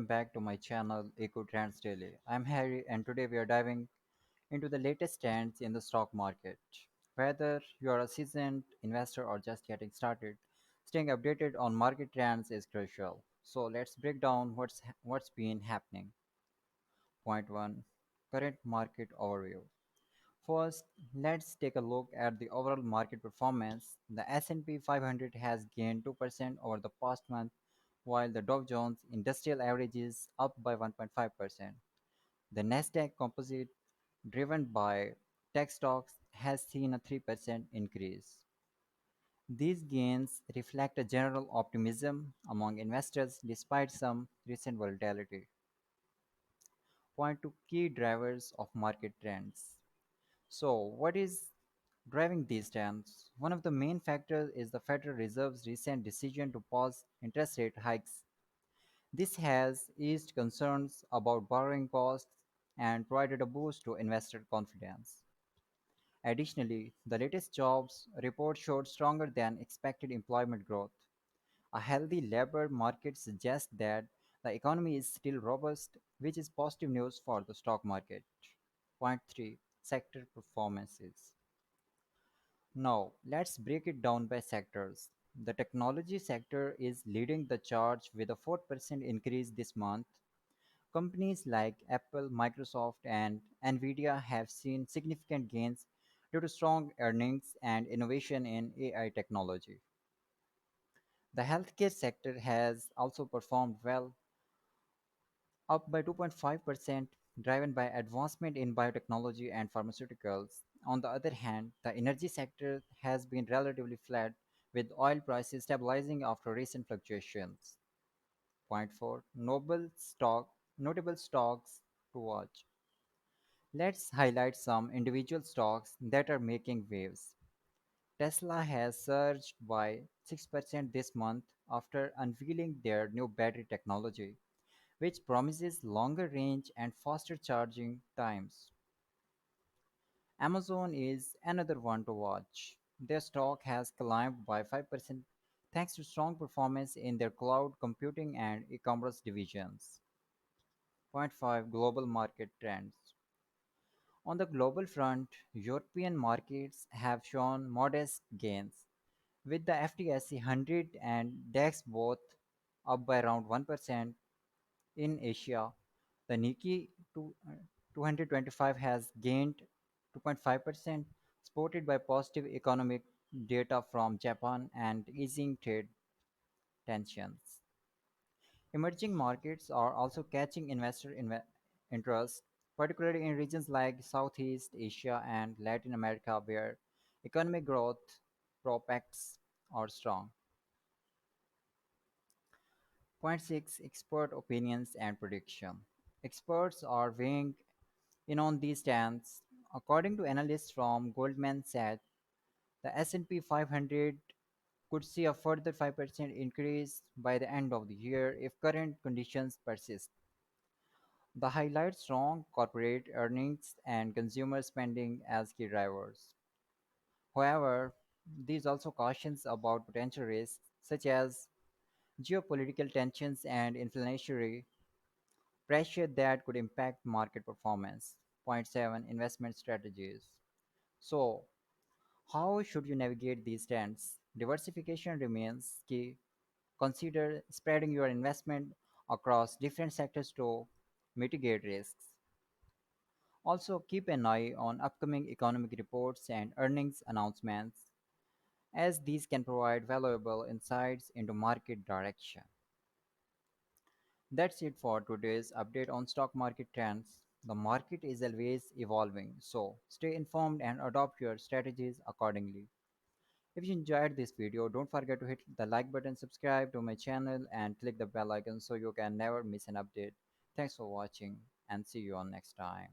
welcome back to my channel Eco Trends Daily. I'm Harry and today we are diving into the latest trends in the stock market. Whether you are a seasoned investor or just getting started, staying updated on market trends is crucial. So let's break down what's been happening. Point 1. Current market overview. First, let's take a look at the overall market performance. The S&P 500 has gained 2% over the past month, while the Dow Jones Industrial Average is up by 1.5%. The NASDAQ Composite, driven by tech stocks, has seen a 3% increase. These gains reflect a general optimism among investors despite some recent volatility. Point to key drivers of market trends. So, what is driving these trends? One of the main factors is the Federal Reserve's recent decision to pause interest rate hikes. This has eased concerns about borrowing costs and provided a boost to investor confidence. Additionally, the latest jobs report showed stronger than expected employment growth. A healthy labor market suggests that the economy is still robust, which is positive news for the stock market. Point 3. Sector performances. Now, let's break it down by sectors. The technology sector is leading the charge with a 4% increase this month. Companies like Apple, Microsoft, and Nvidia have seen significant gains due to strong earnings and innovation in AI technology. The healthcare sector has also performed well, up by 2.5%, driven by advancement in biotechnology and pharmaceuticals. On the other hand, the energy sector has been relatively flat, with oil prices stabilizing after recent fluctuations. Point 4. Notable stocks to watch. Let's highlight some individual stocks that are making waves. Tesla has surged by 6% this month after unveiling their new battery technology, which promises longer range and faster charging times. Amazon is another one to watch. Their stock has climbed by 5% thanks to strong performance in their cloud computing and e commerce divisions. Point 5. Global market trends. On the global front, European markets have shown modest gains, with the FTSE 100 and DAX both up by around 1%. In Asia, the Nikkei 225 has gained 2.5%, supported by positive economic data from Japan and easing trade tensions. Emerging markets are also catching interest, particularly in regions like Southeast Asia and Latin America, where economic growth prospects are strong. Point 6. Expert opinions and prediction. Experts are weighing in on these trends. According to analysts from Goldman Sachs, the S&P 500 could see a further 5% increase by the end of the year if current conditions persist. The highlight strong corporate earnings and consumer spending as key drivers. However, these also cautions about potential risks such as geopolitical tensions and inflationary pressure that could impact market performance. Point 7. Investment strategies. So, how should you navigate these trends? Diversification remains key. Consider spreading your investment across different sectors to mitigate risks. Also, keep an eye on upcoming economic reports and earnings announcements, as these can provide valuable insights into market direction. That's it for today's update on stock market trends. The market is always evolving, so stay informed and adopt your strategies accordingly. If you enjoyed this video, don't forget to hit the like button, subscribe to my channel, and click the bell icon so you can never miss an update. Thanks for watching and see you on next time.